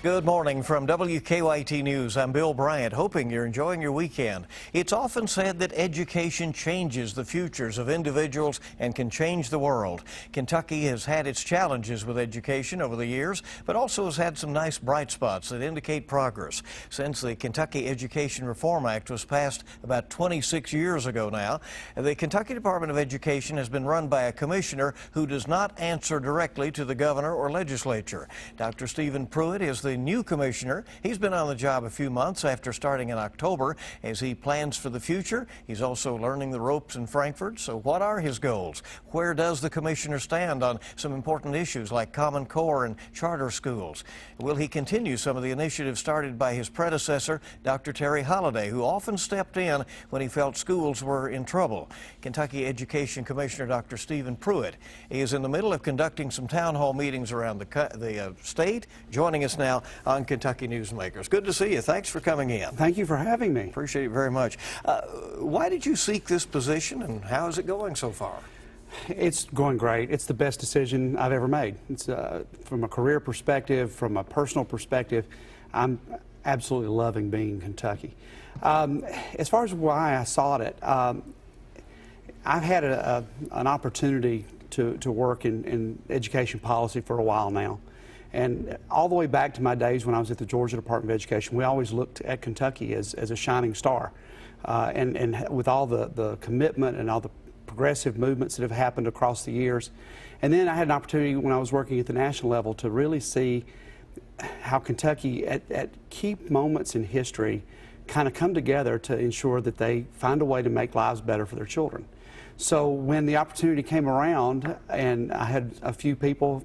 Good morning from WKYT News. I'm Bill Bryant, hoping you're enjoying your weekend. It's often said that education changes the futures of individuals and can change the world. Kentucky has had its challenges with education over the years, but also has had some nice bright spots that indicate progress. Since the Kentucky Education Reform Act was passed about 26 years ago now, the Kentucky Department of Education has been run by a commissioner who does not answer directly to the governor or legislature. Dr. Stephen Pruitt is the new commissioner. He's been on the job a few months after starting in October. As he plans for the future, he's also learning the ropes in Frankfort. So what are his goals? Where does the commissioner stand on some important issues like Common Core and charter schools? Will he continue some of the initiatives started by his predecessor, Dr. Terry Holliday, who often stepped in when he felt schools were in trouble? Kentucky Education Commissioner Dr. Stephen Pruitt is in the middle of conducting some town hall meetings around the state. Joining us now on Kentucky Newsmakers. Good to see you. Thanks for coming in. Thank you for having me. Appreciate it very much. Why did you seek this position, and how is it going so far? It's going great. It's the best decision I've ever made. It's from a career perspective, from a personal perspective, I'm absolutely loving being in Kentucky. As far as why I sought it, I've had an opportunity to work in education policy for a while now. And all the way back to my days when I was at the Georgia Department of Education, we always looked at Kentucky as a shining star. And with all the commitment and all the progressive movements that have happened across the years. And then I had an opportunity when I was working at the national level to really see how Kentucky, at key moments in history, kind of come together to ensure that they find a way to make lives better for their children. So when the opportunity came around and I had a few people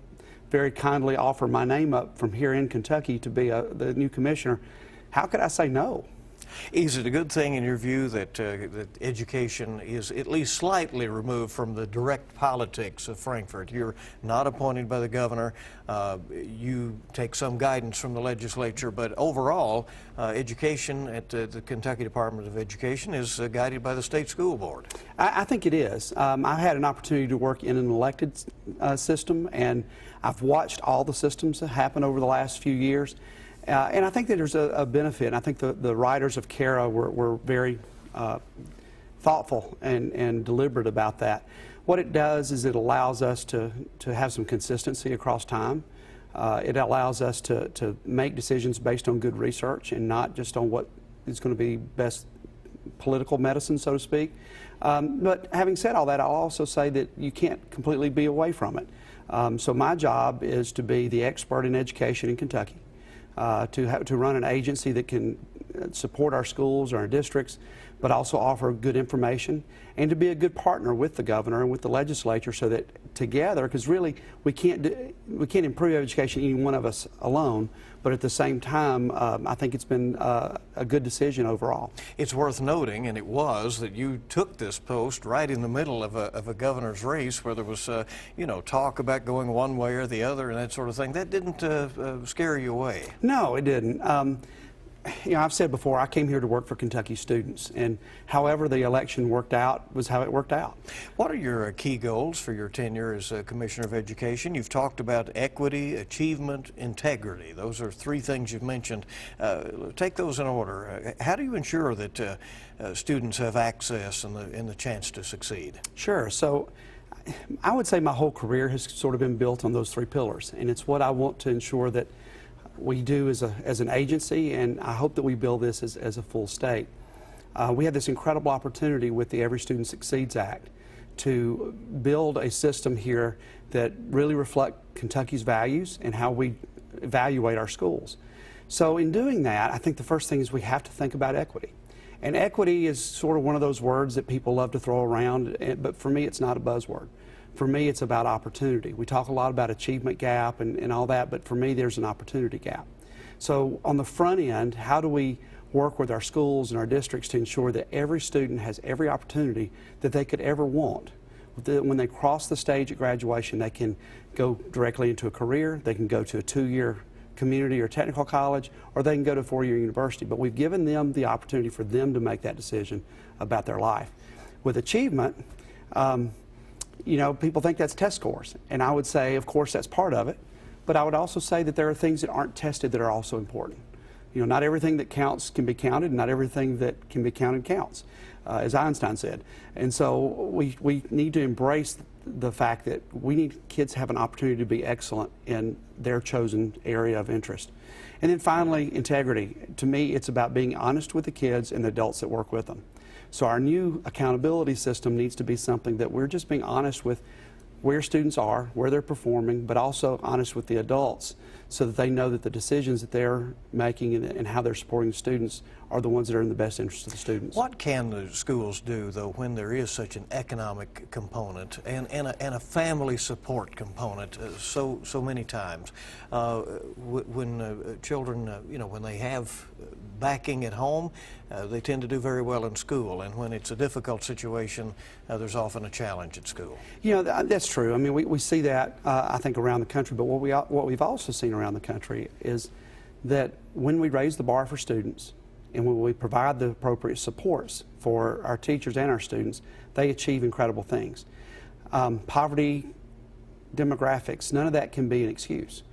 very kindly offer my name up from here in Kentucky to be the new commissioner, how could I say no? Is it a good thing in your view that, that education is at least slightly removed from the direct politics of Frankfort? You're not appointed by the governor. You take some guidance from the legislature, but overall, education at the Kentucky Department of Education is guided by the state school board. I think it is. I had an opportunity to work in an elected system, and I've watched all the systems happen over the last few years. And I think that there's a benefit. I think the writers of KARA were very thoughtful and deliberate about that. What it does is it allows us to have some consistency across time. It allows us to make decisions based on good research and not just on what is going to be best political medicine, so to speak. But having said all that, I'll also say that you can't completely be away from it. So my job is to be the expert in education in Kentucky. To run an agency that can support our schools, our districts, but also offer good information, and to be a good partner with the governor and with the legislature so that together, because really we can't improve education any one of us alone, but at the same time I think it's been a good decision overall. It's worth noting, and it was, that you took this post right in the middle of a governor's race where there was you know, talk about going one way or the other and that sort of thing. That didn't scare you away. No, it didn't. You know, I've said before, I came here to work for Kentucky students, and however the election worked out was how it worked out. What are your key goals for your tenure as Commissioner of Education? You've talked about equity, achievement, integrity. Those are three things you've mentioned. Take those in order. How do you ensure that students have access and the chance to succeed? Sure. So I would say my whole career has sort of been built on those three pillars, and it's what I want to ensure that we do as an agency, and I hope that we build this as a full state. We have this incredible opportunity with the Every Student Succeeds Act to build a system here that really reflect Kentucky's values and how we evaluate our schools. So in doing that, I think the first thing is we have to think about equity. And equity is sort of one of those words that people love to throw around, but for me it's not a buzzword. For me, it's about opportunity. We talk a lot about achievement gap and all that, but for me, there's an opportunity gap. So on the front end, how do we work with our schools and our districts to ensure that every student has every opportunity that they could ever want? When they cross the stage at graduation, they can go directly into a career, they can go to a 2-year community or technical college, or they can go to a 4-year university. But we've given them the opportunity for them to make that decision about their life. With achievement, you know, people think that's test scores, and I would say, of course, that's part of it, But I would also say that there are things that aren't tested that are also important. You know, not everything that counts can be counted, and not everything that can be counted counts, as Einstein said. And so we need to embrace the fact that we need kids to have an opportunity to be excellent in their chosen area of interest. And then finally, integrity. To me, it's about being honest with the kids and the adults that work with them. So our new accountability system needs to be something that we're just being honest with where students are, where they're performing, but also honest with the adults so that they know that the decisions that they're making and how they're supporting the students are the ones that are in the best interest of the students. What can the schools do, though, when there is such an economic component and a family support component so many times? When children, when they have backing at home, they tend to do very well in school, and when it's a difficult situation, there's often a challenge at school. You know, that's true. I mean, we see that, I think, around the country, but what we've also seen around the country is that when we raise the bar for students and when we provide the appropriate supports for our teachers and our students, they achieve incredible things. Poverty, demographics, none of that can be an excuse.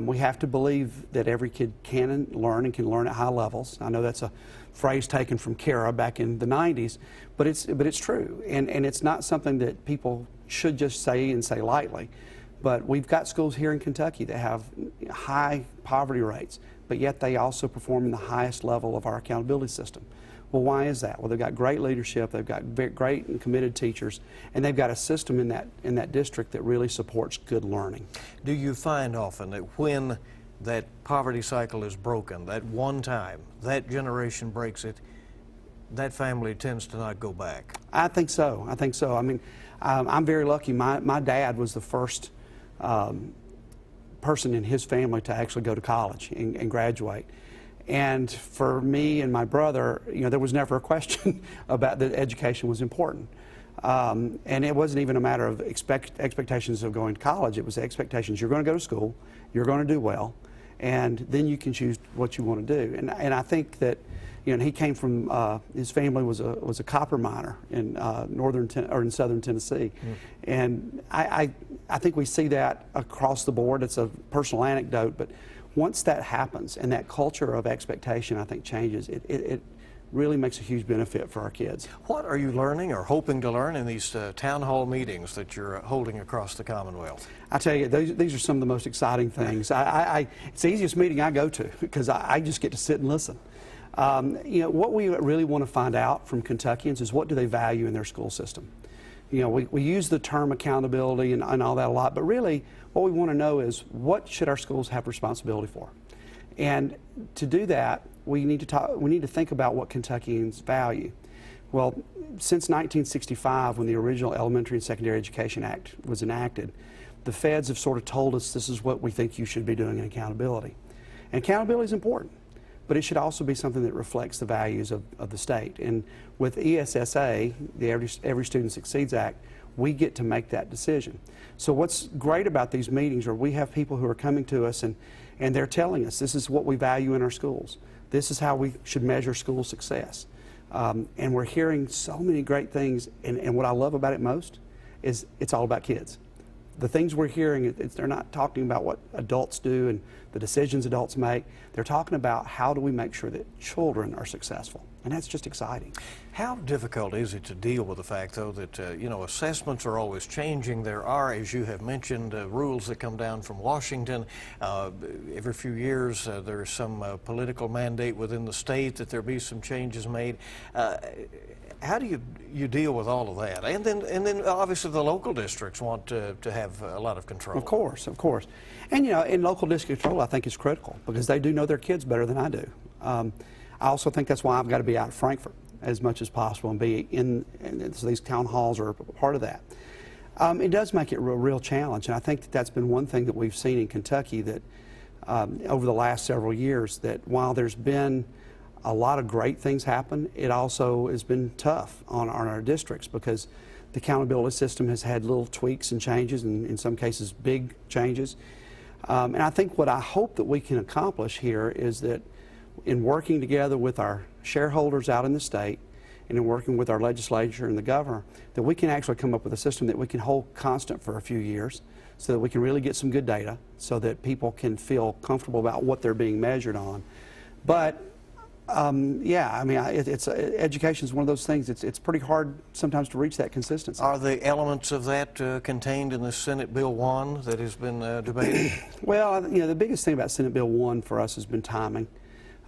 We have to believe that every kid can learn and can learn at high levels. I know that's a phrase taken from Kara back in the 90s, but it's true. And it's not something that people should just say lightly. But we've got schools here in Kentucky that have high poverty rates, but yet they also perform in the highest level of our accountability system. Well, why is that? Well, they've got great leadership, they've got great and committed teachers, and they've got a system in that district that really supports good learning. Do you find often that when that poverty cycle is broken, that one time, that generation breaks it, that family tends to not go back? I think so. I mean, I'm very lucky. My dad was the first person in his family to actually go to college and graduate. And for me and my brother, there was never a question about that education was important. And it wasn't even a matter of expectations of going to college. It was expectations. You're going to go to school, you're going to do well, and then you can choose what you want to do. And I think that, he came from, his family was a copper miner in in southern Tennessee. And I think we see that across the board. It's a personal anecdote, but once that happens and that culture of expectation, I think, changes, it really makes a huge benefit for our kids. What are you learning or hoping to learn in these town hall meetings that you're holding across the Commonwealth? I tell you, these are some of the most exciting things. It's the easiest meeting I go to because I just get to sit and listen. What we really want to find out from Kentuckians is what do they value in their school system. We use the term accountability and all that a lot, but really what we want to know is what should our schools have responsibility for? And to do that, we need to think about what Kentuckians value. Well, since 1965, when the original Elementary and Secondary Education Act was enacted, the feds have sort of told us this is what we think you should be doing in accountability. And accountability is important, but it should also be something that reflects the values of the state. And with ESSA, the Every Student Succeeds Act, we get to make that decision. So what's great about these meetings are we have people who are coming to us and they're telling us this is what we value in our schools. This is how we should measure school success. And we're hearing so many great things, and what I love about it most is it's all about kids. The things we're hearing, they're not talking about what adults do and the decisions adults make. They're talking about how do we make sure that children are successful. And that's just exciting. How difficult is it to deal with the fact, though, that assessments are always changing? There are, as you have mentioned, rules that come down from Washington. Every few years there is some political mandate within the state that there be some changes made. How do you deal with all of that? And then obviously the local districts want to have a lot of control. Of course. And in local district control, I think is critical because they do know their kids better than I do. I also think that's why I've got to be out of Frankfort as much as possible and be so these town halls are a part of that. It does make it a real challenge, and I think that's been one thing that we've seen in Kentucky that over the last several years, that while there's been a lot of great things happen, it also has been tough on our districts because the accountability system has had little tweaks and changes, and in some cases big changes. And I think what I hope that we can accomplish here is that in working together with our shareholders out in the state and in working with our legislature and the governor, that we can actually come up with a system that we can hold constant for a few years so that we can really get some good data so that people can feel comfortable about what they're being measured on. But yeah, I mean, education is one of those things. It's pretty hard sometimes to reach that consistency. Are the elements of that contained in the Senate Bill 1 that has been debated? Well, you know, the biggest thing about Senate Bill 1 for us has been timing.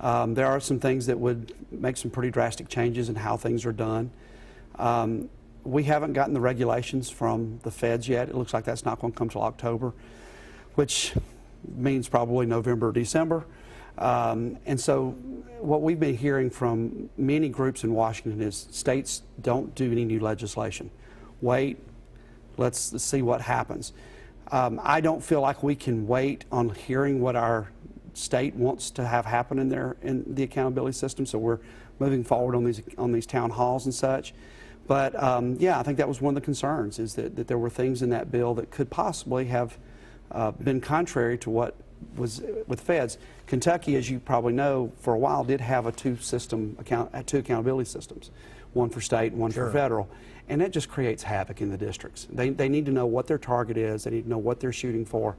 There are some things that would make some pretty drastic changes in how things are done. We haven't gotten the regulations from the feds yet. It looks like that's not going to come till October, which means probably November or December. And so what we've been hearing from many groups in Washington is states don't do any new legislation. Wait, let's see what happens. I don't feel like we can wait on hearing what our state wants to have happen in the accountability system, so we're moving forward on these town halls and such. But yeah, I think that was one of the concerns, is that there were things in that bill that could possibly have been contrary to what was with feds. Kentucky, as you probably know, for a while did have two accountability systems, one for state and one for federal, and that just creates havoc in the districts. They need to know what their target is. They need to know what they're shooting for.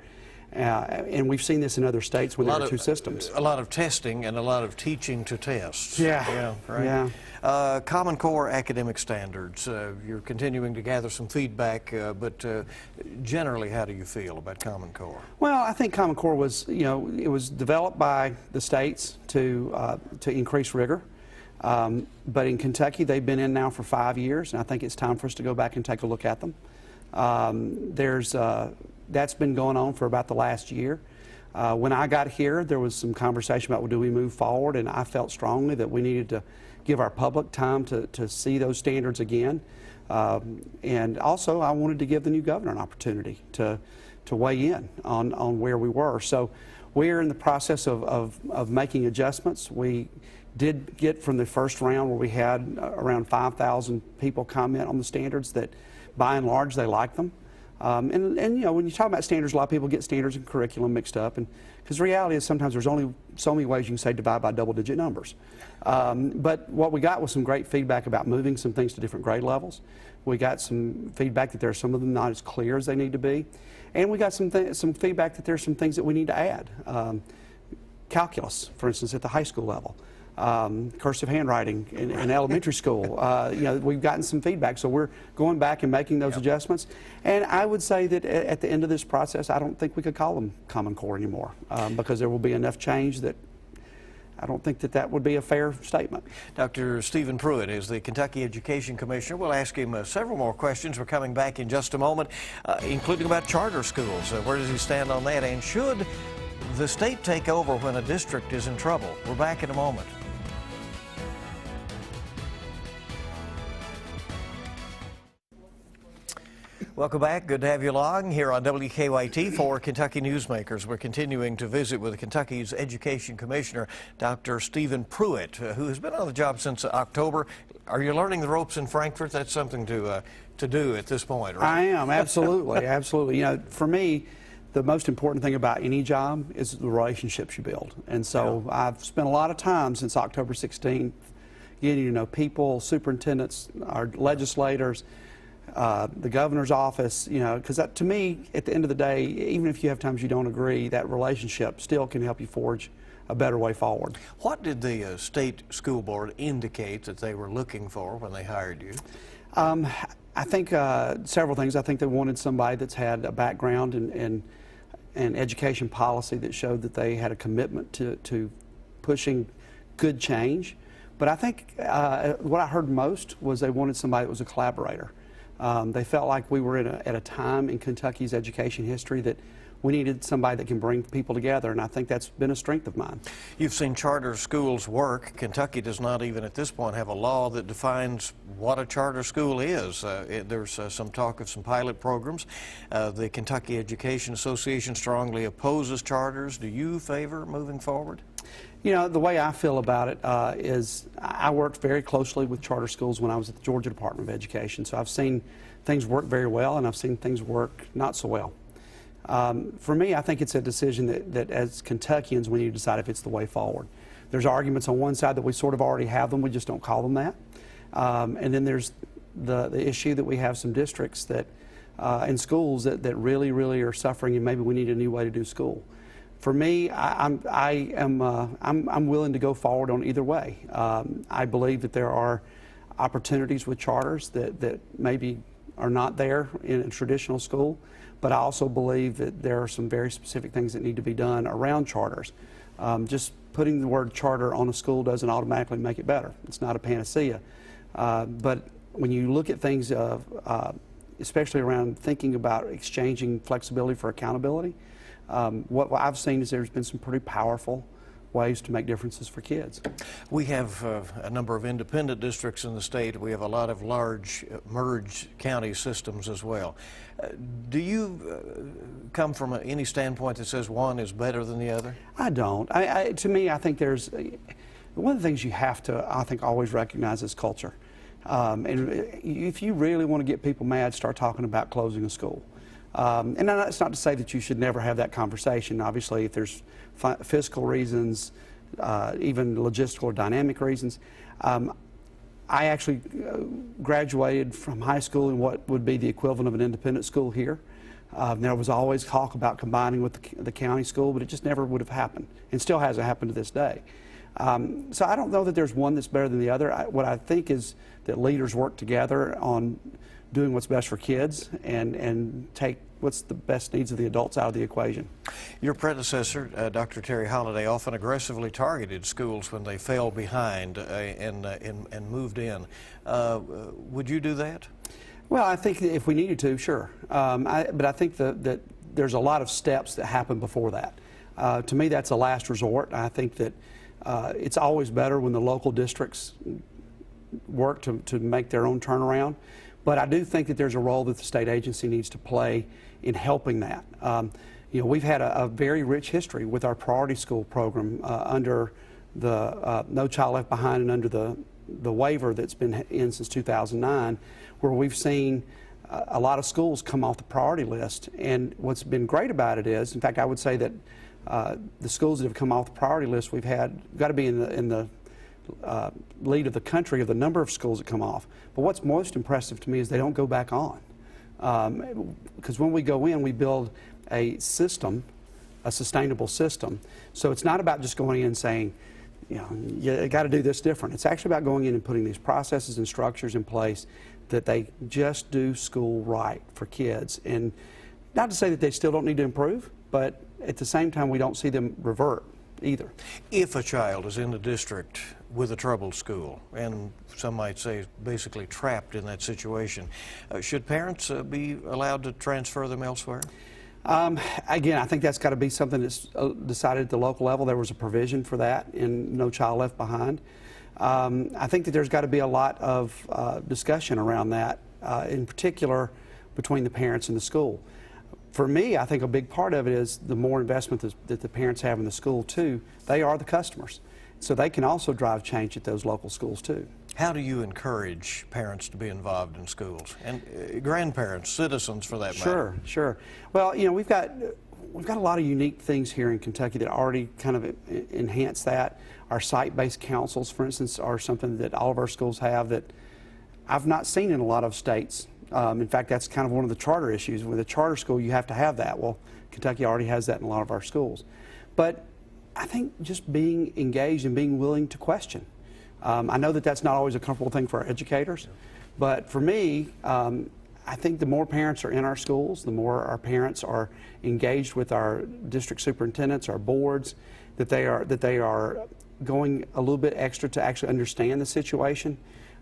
And we've seen this in other states when there are two systems. A lot of testing and a lot of teaching to test. Yeah. Right. Yeah. Common Core academic standards. You're continuing to gather some feedback, but generally, how do you feel about Common Core? Well, I think Common Core was, you know, it was developed by the states to increase rigor. But in Kentucky, they've been in now for 5 years, and I think it's time for us to go back and take a look at them. That's been going on for about the last year. When I got here, there was some conversation about, well, do we move forward? And I felt strongly that we needed to give our public time to see those standards again. And also, I wanted to give the new governor an opportunity to weigh in on where we were. So we're in the process of making adjustments. We did get from the first round, where we had around 5,000 people comment on the standards, that by and large they like them. And you know, when you talk about standards, a lot of people get standards and curriculum mixed up, and because the reality is sometimes there's only so many ways you can say divide by double-digit numbers. But what we got was some great feedback about moving some things to different grade levels. We got some feedback that there are some of them not as clear as they need to be, and we got some feedback that there's some things that we need to add. Calculus, for instance, at the high school level. Cursive handwriting in elementary school. You know, we've gotten some feedback, so we're going back and making those adjustments. And I would say that at the end of this process, I don't think we could call them Common Core anymore, because there will be enough change that I don't think that would be a fair statement. Dr. Stephen Pruitt is the Kentucky Education Commissioner. We'll ask him several more questions. We're coming back in just a moment, including about charter schools. Where does he stand on that? And should the state take over when a district is in trouble? We're back in a moment. Welcome back. Good to have you along here on WKYT for Kentucky Newsmakers. We're continuing to visit with Kentucky's Education Commissioner, Dr. Stephen Pruitt, who has been on the job since October. Are you learning the ropes in Frankfort? That's something to do at this point, right? I am, absolutely, absolutely. You know, for me, the most important thing about any job is the relationships you build. And so I've spent a lot of time since October 16th getting to know people, superintendents, our legislators, the governor's office, you know, because to me, at the end of the day, even if you have times you don't agree, that relationship still can help you forge a better way forward. What did the state school board indicate that they were looking for when they hired you? I think several things. I think they wanted somebody that's had a background in education policy that showed that they had a commitment to pushing good change. But I think what I heard most was they wanted somebody that was a collaborator. They felt like we were at a time in Kentucky's education history that we needed somebody that can bring people together, and I think that's been a strength of mine. You've seen charter schools work. Kentucky does not even at this point have a law that defines what a charter school is. There's some talk of some pilot programs. The Kentucky Education Association strongly opposes charters. Do you favor moving forward? You know, the way I feel about it is I worked very closely with charter schools when I was at the Georgia Department of Education, so I've seen things work very well and I've seen things work not so well. For me, I think it's a decision that as Kentuckians we need to decide if it's the way forward. There's arguments on one side that we sort of already have them, we just don't call them that. And then there's the issue that we have some districts that in schools that really, really are suffering, and maybe we need a new way to do school. For me, I'm willing to go forward on either way. I believe that there are opportunities with charters that maybe are not there in a traditional school, but I also believe that there are some very specific things that need to be done around charters. Just putting the word charter on a school doesn't automatically make it better. It's not a panacea. But when you look at things, especially around thinking about exchanging flexibility for accountability, what I've seen is there's been some pretty powerful ways to make differences for kids. We have a number of independent districts in the state. We have a lot of large merged county systems as well. Do you come from any standpoint that says one is better than the other? I don't. To me, I think there's one of the things you have to, I think, always recognize is culture. And if you really want to get people mad, start talking about closing a school. And that's not to say that you should never have that conversation. Obviously, if there's fiscal reasons, even logistical or dynamic reasons. I actually graduated from high school in what would be the equivalent of an independent school here. There was always talk about combining with the county school, but it just never would have happened, and still hasn't happened to this day. So I don't know that there's one that's better than the other. What I think is that leaders work together on doing what's best for kids and take what's the best needs of the adults out of the equation. Your predecessor, Dr. Terry Holliday, often aggressively targeted schools when they fell behind and moved in. Would you do that? Well, I think if we needed to, sure. But I think that there's a lot of steps that happen before that. To me, that's a last resort. I think that it's always better when the local districts work to make their own turnaround. But I do think that there's a role that the state agency needs to play in helping that. You know, we've had a very rich history with our priority school program under the No Child Left Behind and under the waiver that's been in since 2009, where we've seen a lot of schools come off the priority list. And what's been great about it is, in fact, I would say that the schools that have come off the priority list, we've got to be in the lead of the country of the number of schools that come off. But what's most impressive to me is they don't go back on. Because when we go in, we build a system, a sustainable system. So it's not about just going in and saying, you know, you got to do this different. It's actually about going in and putting these processes and structures in place that they just do school right for kids. And not to say that they still don't need to improve, but at the same time, we don't see them revert either. If a child is in the district with a troubled school, and some might say basically trapped in that situation, should parents be allowed to transfer them elsewhere? Again, I think that's got to be something that's decided at the local level. There was a provision for that in No Child Left Behind. I think that there's got to be a lot of discussion around that, in particular between the parents and the school. For me, I think a big part of it is the more investment that the parents have in the school too. They are the customers, so they can also drive change at those local schools too. How do you encourage parents to be involved in schools, and grandparents, citizens for that matter? Sure. Well, you know, we've got a lot of unique things here in Kentucky that already kind of enhance that. Our site-based councils, for instance, are something that all of our schools have that I've not seen in a lot of states. In fact, that's kind of one of the charter issues. With a charter school, you have to have that. Well, Kentucky already has that in a lot of our schools. But I think just being engaged and being willing to question. I know that that's not always a comfortable thing for our educators, but for me, I think the more parents are in our schools, the more our parents are engaged with our district superintendents, our boards, that they are going a little bit extra to actually understand the situation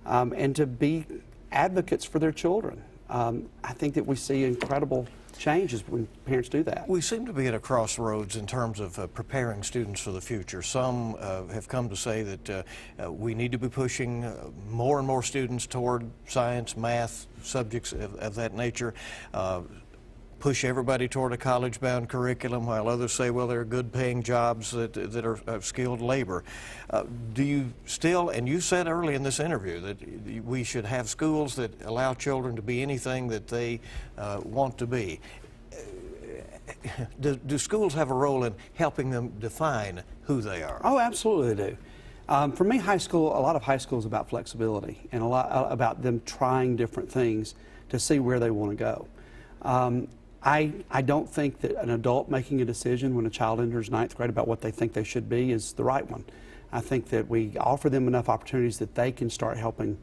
and to be advocates for their children. I think that we see incredible changes when parents do that. We seem to be at a crossroads in terms of preparing students for the future. Some have come to say that we need to be pushing more and more students toward science, math, subjects of that nature. Push everybody toward a college-bound curriculum, while others say, well, there are good-paying jobs that are skilled labor. Do you still, and you said early in this interview that we should have schools that allow children to be anything that they want to be. Do schools have a role in helping them define who they are? Oh, absolutely they do. For me, a lot of high school is about flexibility and a lot about them trying different things to see where they want to go. I don't think that an adult making a decision when a child enters ninth grade about what they think they should be is the right one. I think that we offer them enough opportunities that they can start helping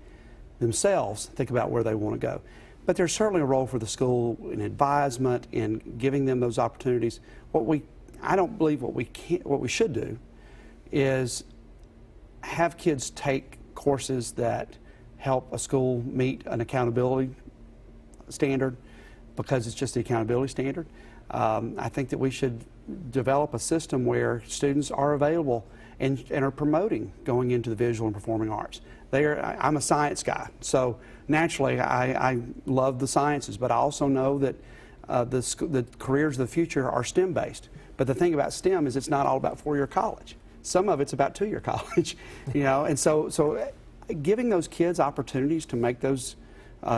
themselves think about where they want to go. But there's certainly a role for the school in advisement, in giving them those opportunities. I don't believe what we should do is have kids take courses that help a school meet an accountability standard because it's just the accountability standard. I think that we should develop a system where students are available and are promoting going into the visual and performing arts. I'm a science guy, so naturally I love the sciences, but I also know that the careers of the future are STEM-based. But the thing about STEM is it's not all about four-year college. Some of it's about two-year college, and so giving those kids opportunities to make those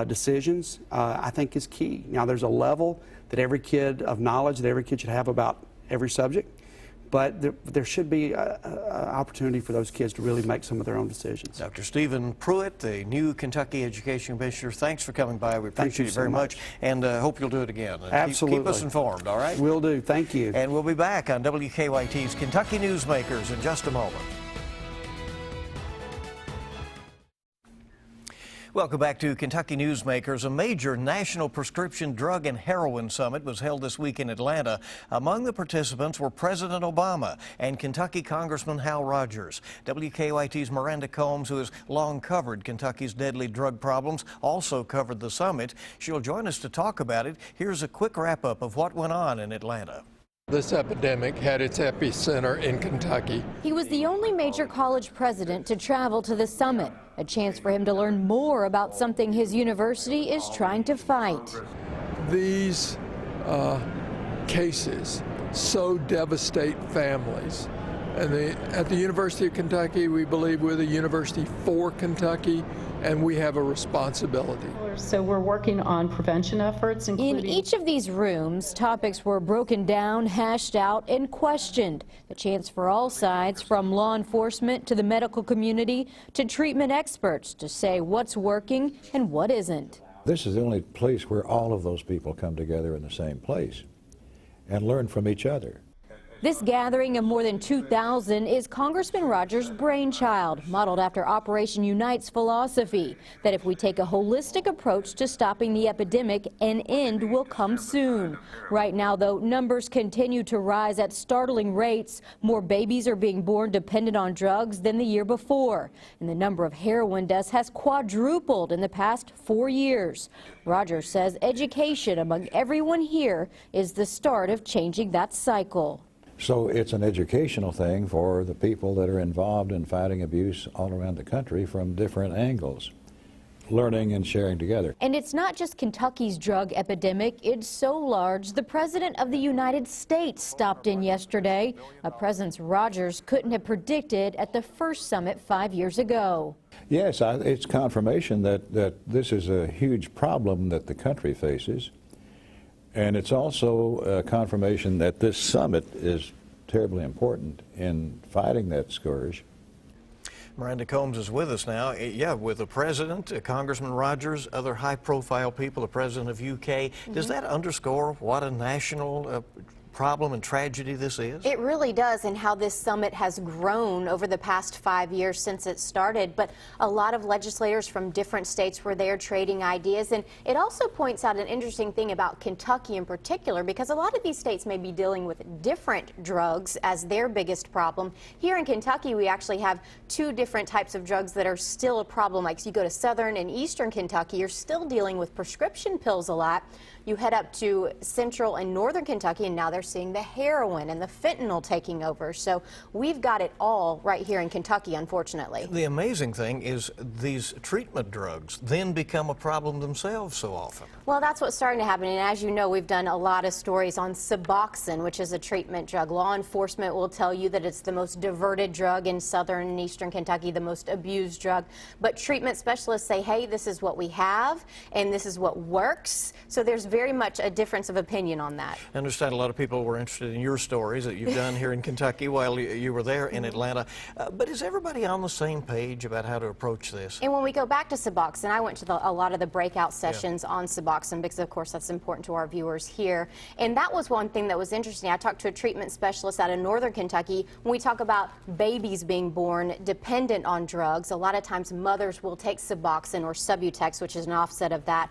decisions, I think is key. Now, there's a level that every kid of knowledge that every kid should have about every subject, but there should be an opportunity for those kids to really make some of their own decisions. Dr. Stephen Pruitt, the new Kentucky Education Commissioner, thanks for coming by. We appreciate it very much, and hope you'll do it again. And Absolutely. Keep us informed, all right? Will do. Thank you. And we'll be back on WKYT's Kentucky Newsmakers in just a moment. Welcome back to Kentucky Newsmakers. A major national prescription drug and heroin summit was held this week in Atlanta. Among the participants were President Obama and Kentucky Congressman Hal Rogers. WKYT's Miranda Combs, who has long covered Kentucky's deadly drug problems, also covered the summit. She'll join us to talk about it. Here's a quick wrap-up of what went on in Atlanta. This epidemic had its epicenter in Kentucky. He was the only major college president to travel to the summit, a chance for him to learn more about something his university is trying to fight. These cases so devastate families. And at the University of Kentucky, we believe we're the university for Kentucky, and we have a responsibility. So we're working on prevention efforts, including... In each of these rooms, topics were broken down, hashed out, and questioned. A chance for all sides, from law enforcement to the medical community to treatment experts, to say what's working and what isn't. This is the only place where all of those people come together in the same place and learn from each other. This gathering of more than 2,000 is Congressman Rogers' brainchild, modeled after Operation Unite's philosophy, that if we take a holistic approach to stopping the epidemic, an end will come soon. Right now, though, numbers continue to rise at startling rates. More babies are being born dependent on drugs than the year before, and the number of heroin deaths has quadrupled in the past 4 years. Rogers says education among everyone here is the start of changing that cycle. So it's an educational thing for the people that are involved in fighting abuse all around the country from different angles, learning and sharing together. And it's not just Kentucky's drug epidemic. It's so large, the President of the United States stopped in yesterday, a presence Rogers couldn't have predicted at the first summit 5 years ago. Yes, it's confirmation that this is a huge problem that the country faces. And it's also a confirmation that this summit is terribly important in fighting that scourge. Miranda Combs is with us now. Yeah, with the President, Congressman Rogers, other high-profile people, the President of UK. Does that underscore what a national problem and tragedy this is? It really does, and how this summit has grown over the past 5 years since it started. But a lot of legislators from different states were there trading ideas, and it also points out an interesting thing about Kentucky in particular, because a lot of these states may be dealing with different drugs as their biggest problem. Here in Kentucky, we actually have two different types of drugs that are still a problem. Like, so you go to southern and eastern Kentucky, you're still dealing with prescription pills a lot. You head up to central and northern Kentucky, and now they're seeing the heroin and the fentanyl taking over. So we've got it all right here in Kentucky, unfortunately. The amazing thing is these treatment drugs then become a problem themselves so often. Well, that's what's starting to happen, and as you know, we've done a lot of stories on Suboxone, which is a treatment drug. Law enforcement will tell you that it's the most diverted drug in southern and eastern Kentucky, the most abused drug. But treatment specialists say, hey, this is what we have, and this is what works. So there's very much a difference of opinion on that. I understand a lot of people were interested in your stories that you've done here in Kentucky while you were there in Atlanta. But is everybody on the same page about how to approach this? And when we go back to Suboxone, I went to a lot of the breakout sessions on Suboxone because, of course, that's important to our viewers here. And that was one thing that was interesting. I talked to a treatment specialist out of northern Kentucky. When we talk about babies being born dependent on drugs, a lot of times mothers will take Suboxone or Subutex, which is an offset of that,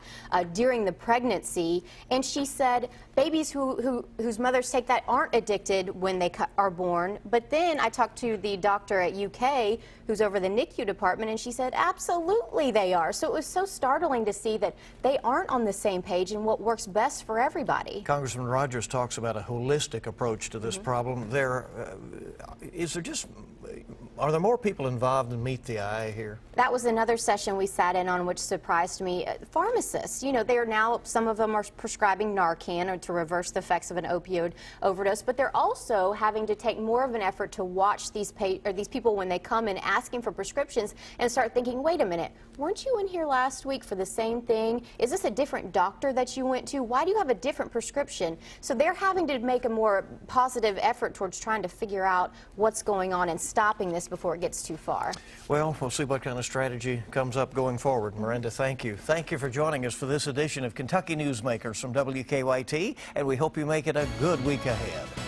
during the pregnancy. And she said babies whose mothers take that aren't addicted when they are born. But then I talked to the doctor at UK who's over the NICU department, and she said absolutely they are. So it was so startling to see that they aren't on the same page in what works best for everybody. Congressman Rogers talks about a holistic approach to this problem. Are there more people involved than meet the eye here? That was another session we sat in on, which surprised me. Pharmacists, you know, they are now, some of them are prescribing Narcan to reverse the effects of an opioid overdose, but they're also having to take more of an effort to watch these people when they come in asking for prescriptions and start thinking, wait a minute, weren't you in here last week for the same thing? Is this a different doctor that you went to? Why do you have a different prescription? So they're having to make a more positive effort towards trying to figure out what's going on and stopping this before it gets too far. Well, we'll see what kind of strategy comes up going forward. Miranda, thank you. Thank you for joining us for this edition of Kentucky Newsmakers from WKYT, and we hope you make it a good week ahead.